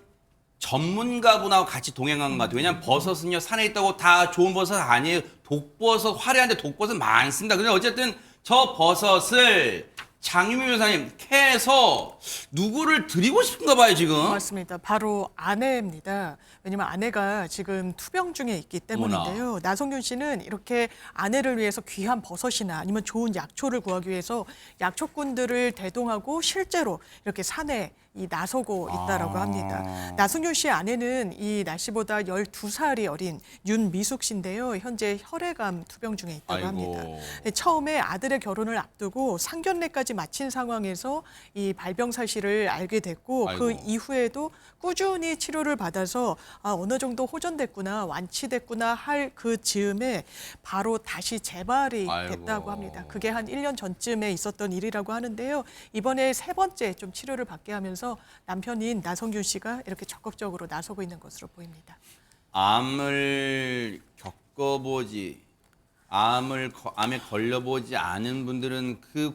전문가분하고 같이 동행한 것 같아요. 왜냐하면 버섯은요, 산에 있다고 다 좋은 버섯 아니에요. 독버섯, 화려한데 독버섯 많습니다. 근데 어쨌든 저 버섯을 장유미 변호사님 캐서 누구를 드리고 싶은가 봐요, 지금. 맞습니다. 바로 아내입니다. 왜냐면 아내가 지금 투병 중에 있기 때문인데요. 나성균 씨는 이렇게 아내를 위해서 귀한 버섯이나 아니면 좋은 약초를 구하기 위해서 약초꾼들을 대동하고 실제로 이렇게 산에 나서고 있다라고 합니다. 나성균 씨의 아내는 이 날씨보다 12살이 어린 윤미숙 씨인데요. 현재 혈액암 투병 중에 있다고 합니다. 처음에 아들의 결혼을 앞두고 상견례까지 마친 상황에서 이 발병 사실을 알게 됐고 그 이후에도 꾸준히 치료를 받아서 어느 정도 호전됐구나, 완치됐구나 할 그 즈음에 바로 다시 재발이 됐다고 합니다. 그게 한 1년 전쯤에 있었던 일이라고 하는데요. 이번에 3번째 좀 치료를 받게 하면서 남편인 나성균 씨가 이렇게 적극적으로 나서고 있는 것으로 보입니다. 암을 겪어보지, 암에 걸려보지 않은 분들은 그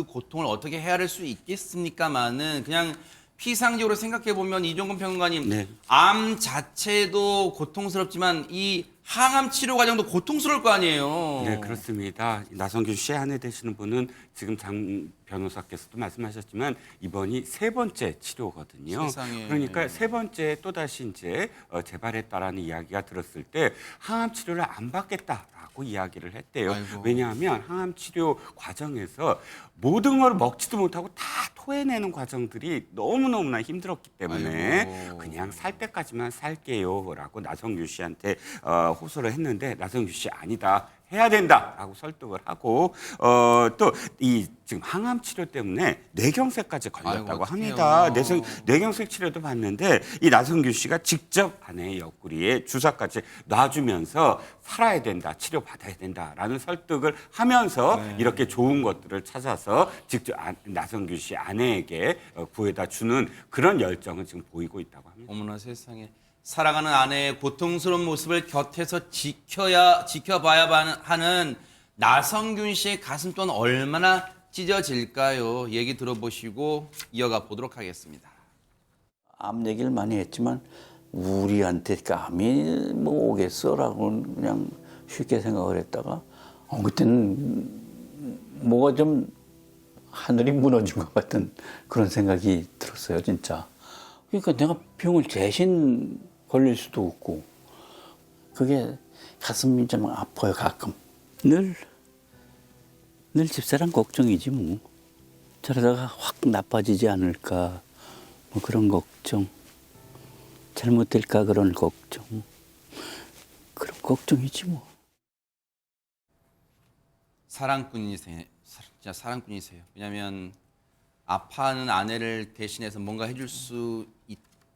고통을 어떻게 헤아릴 수 있겠습니까마는 그냥 피상적으로 생각해 보면 이종근 평론가님, 네. 암 자체도 고통스럽지만 이 항암 치료 과정도 고통스러울 거 아니에요. 네, 그렇습니다. 나성균 씨 아내 되시는 분은 지금 장 변호사께서도 말씀하셨지만 이번이 3번째 치료거든요. 세상에. 그러니까 3번째 또다시 이제 재발했다라는 이야기가 들었을 때 항암 치료를 안 받겠다라고 이야기를 했대요. 아이고. 왜냐하면 항암 치료 과정에서 모든 걸 먹지도 못하고 다 토해내는 과정들이 너무너무나 힘들었기 때문에 아이고. 그냥 살 때까지만 살게요라고 나성균 씨한테 호소를 했는데 나성균 씨 아니다. 해야 된다라고 설득을 하고 또 이 지금 항암 치료 때문에 뇌경색까지 걸렸다고 아이고, 합니다. 어떡해요. 뇌경색 치료도 받는데 이 나성균 씨가 직접 아내의 옆구리에 주사까지 놔주면서 살아야 된다, 치료 받아야 된다라는 설득을 하면서 이렇게 좋은 것들을 찾아서 직접 나성균 씨 아내에게 구해다 주는 그런 열정을 지금 보이고 있다고 합니다. 어머나 세상에. 사랑하는 아내의 고통스러운 모습을 곁에서 지켜봐야 하는 나성균 씨의 가슴 또한 얼마나 찢어질까요? 얘기 들어보시고 이어가 보도록 하겠습니다. 암 얘기를 많이 했지만 우리한테 암이 뭐 오겠어라고 그냥 쉽게 생각을 했다가 그때는 뭐가 좀 하늘이 무너진 것 같은 그런 생각이 들었어요, 진짜. 그러니까 내가 병을 대신 걸릴 수도 없고 그게 가슴이 좀 아파요, 가끔. 늘 집사람 걱정이지 뭐. 저러다가 확 나빠지지 않을까 뭐 그런 걱정. 잘못될까 그런 걱정. 그런 걱정이지 뭐. 사랑꾼이세요. 진짜 사랑꾼이세요. 왜냐하면 아파하는 아내를 대신해서 뭔가 해줄 수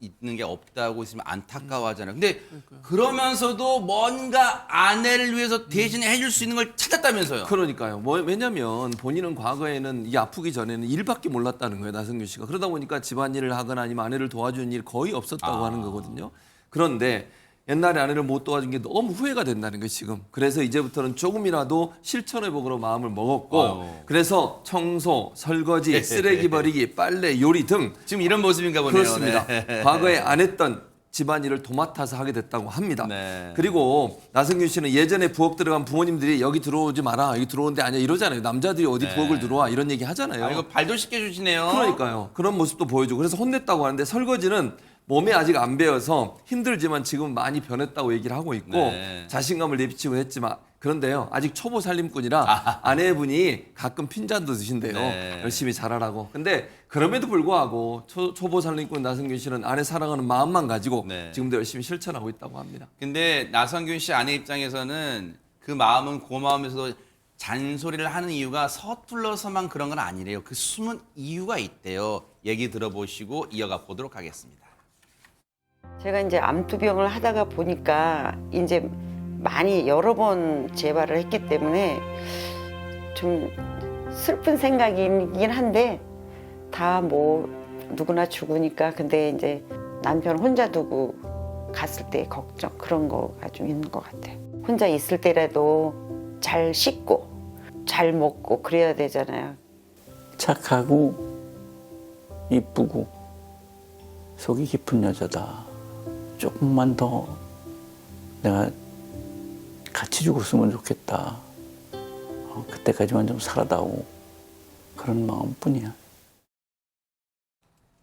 있는 게 없다고 있으면 안타까워하잖아요. 근데 그러면서도 뭔가 아내를 위해서 대신 해줄 수 있는 걸 찾았다면서요. 그러니까요. 왜냐면 본인은 과거에는 이 아프기 전에는 일밖에 몰랐다는 거예요, 나성균 씨가. 그러다 보니까 집안일을 하거나 아니면 아내를 도와주는 일 거의 없었다고 하는 거거든요. 그런데 옛날에 아내를 못 도와준 게 너무 후회가 된다는 거예요, 지금. 그래서 이제부터는 조금이라도 실천해보기로 마음을 먹었고, 그래서 청소, 설거지, 쓰레기 버리기, 빨래, 요리 등 지금 이런 모습인가 보네요. 그렇습니다. 네. 과거에 안 했던 집안일을 도맡아서 하게 됐다고 합니다. 네. 그리고 나성균 씨는 예전에 부엌 들어간 부모님들이 여기 들어오지 마라, 여기 들어오는데 아니야 이러잖아요. 남자들이 어디 부엌을 들어와 이런 얘기 하잖아요. 아, 이거 발도 씻겨주시네요. 그러니까요. 그런 모습도 보여주고 그래서 혼냈다고 하는데 설거지는 몸에 아직 안 배어서 힘들지만 지금 많이 변했다고 얘기를 하고 있고 네. 자신감을 내비치고 했지만 그런데요. 아직 초보 살림꾼이라 아내분이 가끔 핀잔도 드신대요. 네. 열심히 잘하라고. 근데 그럼에도 불구하고 초보 살림꾼 나성균 씨는 아내 사랑하는 마음만 가지고 네. 지금도 열심히 실천하고 있다고 합니다. 근데 나성균 씨 아내 입장에서는 그 마음은 고마우면서도 잔소리를 하는 이유가 서툴러서만 그런 건 아니래요. 그 숨은 이유가 있대요. 얘기 들어보시고 이어가 보도록 하겠습니다. 제가 이제 암투병을 하다가 보니까 이제 많이 여러 번 재발을 했기 때문에 좀 슬픈 생각이긴 한데 다 뭐 누구나 죽으니까 근데 이제 남편 혼자 두고 갔을 때 걱정 그런 거가 좀 있는 것 같아요. 혼자 있을 때라도 잘 씻고 잘 먹고 그래야 되잖아요. 착하고 이쁘고 속이 깊은 여자다. 조금만 더 내가 같이 죽었으면 좋겠다. 그때까지만 좀 살아다오. 그런 마음뿐이야.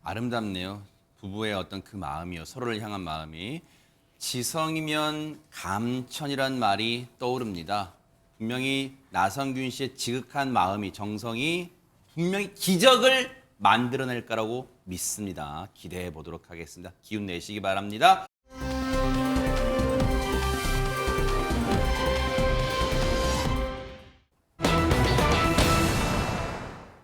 아름답네요. 부부의 어떤 그 마음이요. 서로를 향한 마음이. 지성이면 감천이란 말이 떠오릅니다. 분명히 나성균 씨의 지극한 마음이 정성이 분명히 기적을 만들어낼 거라고 믿습니다. 기대해 보도록 하겠습니다. 기운 내시기 바랍니다.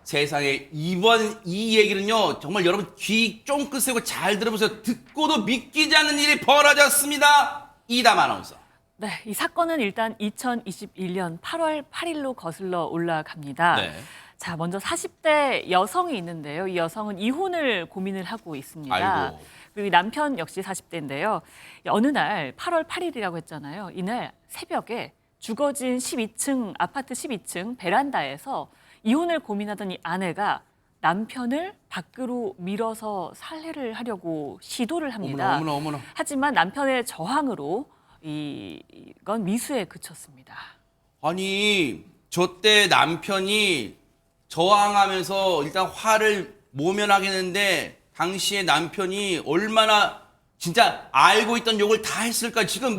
세상에 이번 이 얘기는요. 정말 여러분 귀 쫑긋 세우고 잘 들어보세요. 듣고도 믿기지 않는 일이 벌어졌습니다. 이담 아나운서. 네, 이 사건은 일단 2021년 8월 8일로 거슬러 올라갑니다. 네. 자, 먼저 40대 여성이 있는데요. 이 여성은 이혼을 고민을 하고 있습니다. 아이고. 그리고 이 남편 역시 40대인데요. 어느 날 8월 8일이라고 했잖아요. 이날 새벽에 주거진 12층 아파트 12층 베란다에서 이혼을 고민하던 이 아내가 남편을 밖으로 밀어서 살해를 하려고 시도를 합니다. 어머나. 하지만 남편의 저항으로 이건 미수에 그쳤습니다. 아니 저때 남편이 저항하면서 일단 화를 모면하겠는데 당시에 남편이 얼마나 진짜 알고 있던 욕을 다 했을까. 지금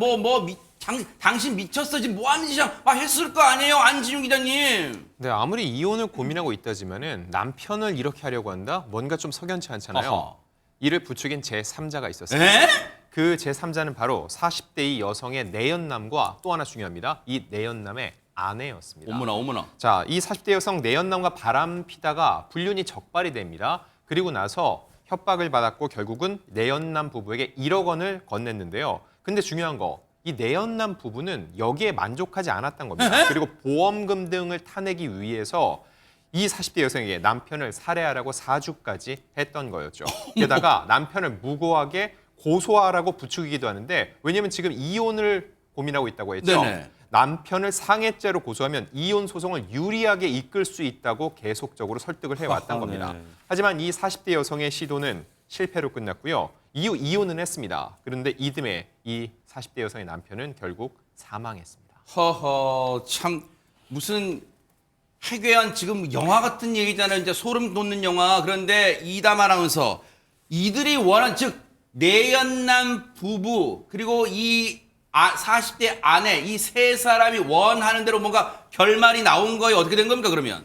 당신 미쳤어 지금 뭐 하는 짓이야 했을 거 아니에요 안진용 기자님. 네, 아무리 이혼을 고민하고 있다지만은 남편을 이렇게 하려고 한다? 뭔가 좀 석연치 않잖아요. 어허. 이를 부추긴 제3자가 있었어요. 에? 그 제3자는 바로 40대의 여성의 내연남과 또 하나 중요합니다. 이 내연남의 아내였습니다. 어머나. 자, 이 40대 여성 내연남과 바람 피다가 불륜이 적발이 됩니다. 그리고 나서 협박을 받았고 결국은 내연남 부부에게 1억 원을 건넸는데요. 근데 중요한 거, 이 내연남 부부는 여기에 만족하지 않았던 겁니다. 그리고 보험금 등을 타내기 위해서 이 40대 여성에게 남편을 살해하라고 사주까지 했던 거였죠. 게다가 남편을 무고하게 고소하라고 부추기기도 하는데 왜냐면 지금 이혼을 고민하고 있다고 했죠. 네네. 남편을 상해죄로 고소하면 이혼 소송을 유리하게 이끌 수 있다고 계속적으로 설득을 해왔던 겁니다. 네. 하지만 이 40대 여성의 시도는 실패로 끝났고요. 이후 이혼은 했습니다. 그런데 이듬해 이 40대 여성의 남편은 결국 사망했습니다. 허허 참 무슨 해괴한 지금 영화 같은 얘기잖아요. 이제 소름 돋는 영화. 그런데 이담 아나운서 이들이 원한 즉 내연남 부부 그리고 이 40대 아내 이 세 사람이 원하는 대로 뭔가 결말이 나온 거예요. 어떻게 된 겁니까 그러면?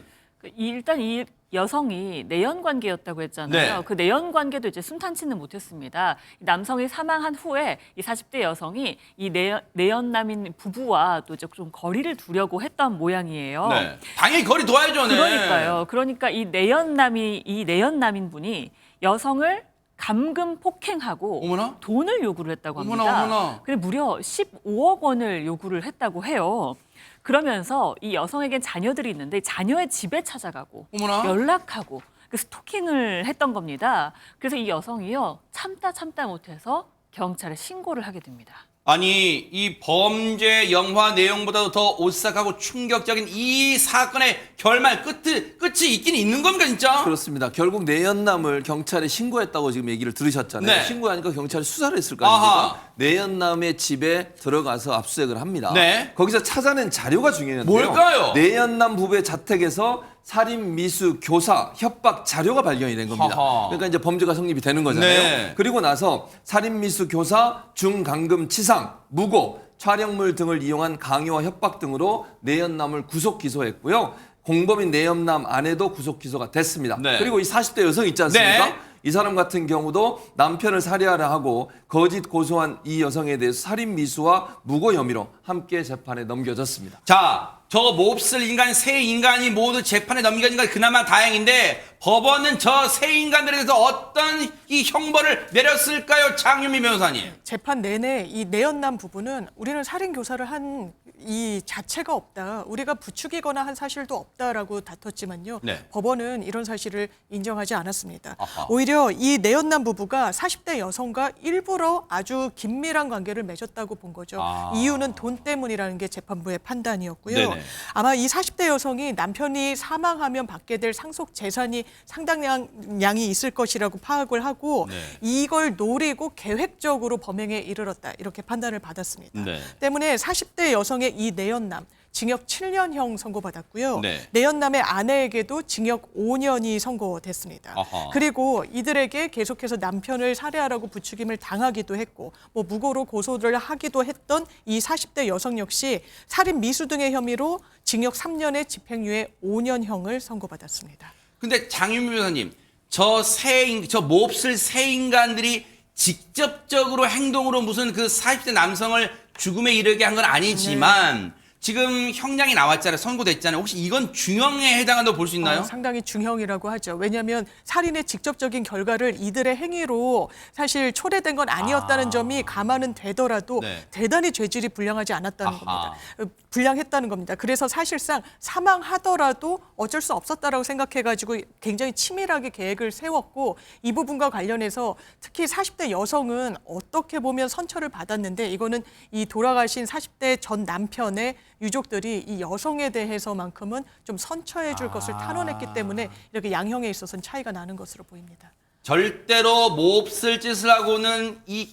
일단 이 여성이 내연 관계였다고 했잖아요. 네. 그 내연 관계도 이제 순탄치는 못했습니다. 남성이 사망한 후에 이 40대 여성이 이 내연남인 부부와 또 이제 좀 거리를 두려고 했던 모양이에요. 네. 당연히 거리 둬야죠. 네. 그러니까요. 그러니까 이 내연남인 분이 여성을 감금 폭행하고 어머나? 돈을 요구를 했다고 합니다. 어머나, 어머나. 그리고 무려 15억 원을 요구를 했다고 해요. 그러면서 이 여성에겐 자녀들이 있는데 자녀의 집에 찾아가고 어머나. 연락하고 그 스토킹을 했던 겁니다. 그래서 이 여성이요 참다 못해서 경찰에 신고를 하게 됩니다. 아니 이 범죄 영화 내용보다도 더 오싹하고 충격적인 이 사건의 결말 끝이 있긴 있는 겁니까 진짜? 그렇습니다. 결국 내연남을 경찰에 신고했다고 지금 얘기를 들으셨잖아요. 네. 신고하니까 경찰이 수사를 했을 거 아닙니까? 아하. 내연남의 집에 들어가서 압수수색을 합니다. 네. 거기서 찾아낸 자료가 중요한데요. 뭘까요? 내연남 부부의 자택에서 살인 미수 교사 협박 자료가 발견이 된 겁니다. 하하. 그러니까 이제 범죄가 성립이 되는 거잖아요. 네. 그리고 나서 살인 미수 교사 중강금 치상 무고 촬영물 등을 이용한 강요와 협박 등으로 내연남을 구속 기소했고요. 공범인 내연남 아내도 구속 기소가 됐습니다. 네. 그리고 이 40대 여성 있지 않습니까? 네. 이 사람 같은 경우도 남편을 살해하려 하고 거짓 고소한 이 여성에 대해서 살인 미수와 무고 혐의로 함께 재판에 넘겨졌습니다. 자, 저 몹쓸 인간 세 인간이 모두 재판에 넘겨진 건 그나마 다행인데 법원은 저 세 인간들에 대해서 어떤 이 형벌을 내렸을까요, 장유미 변호사님? 재판 내내 이 내연남 부부는 우리는 살인 교사를 한 이 자체가 없다. 우리가 부추기거나 한 사실도 없다라고 다퉜지만요. 네. 법원은 이런 사실을 인정하지 않았습니다. 아하. 오히려 이 내연남 부부가 40대 여성과 일부러 아주 긴밀한 관계를 맺었다고 본 거죠. 아. 이유는 돈 때문이라는 게 재판부의 판단이었고요. 네네. 아마 이 40대 여성이 남편이 사망하면 받게 될 상속 재산이 상당량이 있을 것이라고 파악을 하고 네. 이걸 노리고 계획적으로 범행에 이르렀다. 이렇게 판단을 받았습니다. 네. 때문에 40대 여성의 이 내연남 징역 7년형 선고받았고요. 네. 내연남의 아내에게도 징역 5년이 선고됐습니다. 아하. 그리고 이들에게 계속해서 남편을 살해하라고 부추김을 당하기도 했고 무고로 고소를 하기도 했던 이 40대 여성 역시 살인 미수 등의 혐의로 징역 3년에 집행유예 5년형을 선고받았습니다. 근데 장유미 변호사님, 저 몹쓸 세 인간들이 직접적으로 행동으로 무슨 그 40대 남성을 죽음에 이르게 한 건 아니지만 지금 형량이 나왔잖아요. 선고됐잖아요. 혹시 이건 중형에 해당한다고 볼 수 있나요? 상당히 중형이라고 하죠. 왜냐하면 살인의 직접적인 결과를 이들의 행위로 사실 초래된 건 아니었다는 점이 감안은 되더라도 네. 대단히 죄질이 불량하지 않았다는 아하. 겁니다. 불량했다는 겁니다. 그래서 사실상 사망하더라도 어쩔 수 없었다라고 생각해가지고 굉장히 치밀하게 계획을 세웠고 이 부분과 관련해서 특히 40대 여성은 어떻게 보면 선처를 받았는데 이거는 이 돌아가신 40대 전 남편의 유족들이 이 여성에 대해서만큼은 좀 선처해 줄 것을 탄원했기 때문에 이렇게 양형에 있어서는 차이가 나는 것으로 보입니다. 절대로 몹쓸 짓을 하고는 이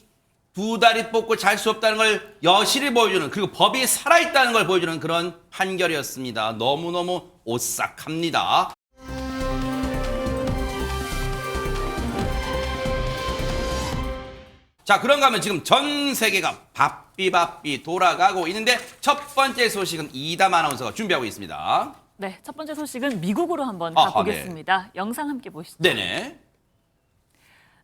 두 다리 뻗고 잘 수 없다는 걸 여실히 보여주는, 그리고 법이 살아있다는 걸 보여주는 그런 판결이었습니다. 너무너무 오싹합니다. 자, 그런가 하면 지금 전 세계가 바삐 돌아가고 있는데 첫 번째 소식은 이담 아나운서가 준비하고 있습니다. 네, 첫 번째 소식은 미국으로 한번 아하, 가보겠습니다. 영상 함께 보시죠. 네네.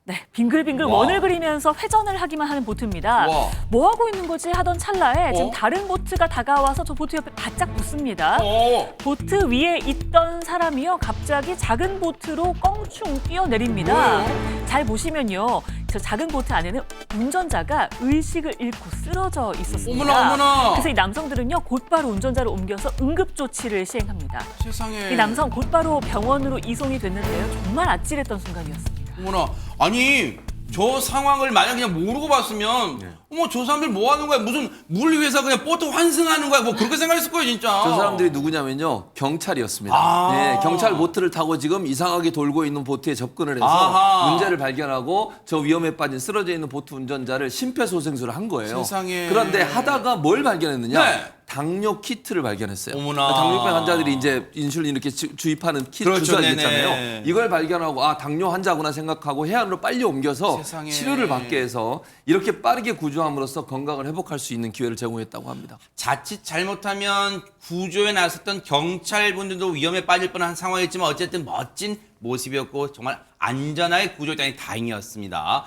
네, 빙글빙글 와. 원을 그리면서 회전을 하기만 하는 보트입니다. 와. 뭐 하고 있는 거지 하던 찰나에 지금 어? 다른 보트가 다가와서 저 보트 옆에 바짝 붙습니다. 오. 보트 위에 있던 사람이요, 갑자기 작은 보트로 껑충 뛰어내립니다. 잘 보시면요, 저 작은 보트 안에는 운전자가 의식을 잃고 쓰러져 있었습니다. 어머나. 그래서 이 남성들은요, 곧바로 운전자를 옮겨서 응급 조치를 시행합니다. 세상에. 이 남성 곧바로 병원으로 이송이 됐는데요, 정말 아찔했던 순간이었습니다. 어머나, 아니 저 상황을 만약 그냥 모르고 봤으면 어머 저 사람들 뭐 하는 거야? 무슨 물 위에서 그냥 보트 환승하는 거야? 뭐 그렇게 생각했을 거예요 진짜. 저 사람들이 누구냐면요, 경찰이었습니다. 아. 네, 경찰 보트를 타고 지금 이상하게 돌고 있는 보트에 접근을 해서 아하. 문제를 발견하고 저 위험에 빠진 쓰러져 있는 보트 운전자를 심폐소생술을 한 거예요. 세상에. 그런데 하다가 뭘 발견했느냐? 네. 당뇨 키트를 발견했어요. 어머나. 당뇨병 환자들이 이제 인슐린 이렇게 주입하는 키트 그렇죠, 주사를 네네. 있잖아요. 이걸 발견하고 아, 당뇨 환자구나 생각하고 해안으로 빨리 옮겨서 세상에. 치료를 받게 해서 이렇게 빠르게 구조함으로써 건강을 회복할 수 있는 기회를 제공했다고 합니다. 자칫 잘못하면 구조에 나섰던 경찰분들도 위험에 빠질 뻔한 상황이었지만 어쨌든 멋진 모습이었고 정말 안전하게 구조했다니 다행이었습니다.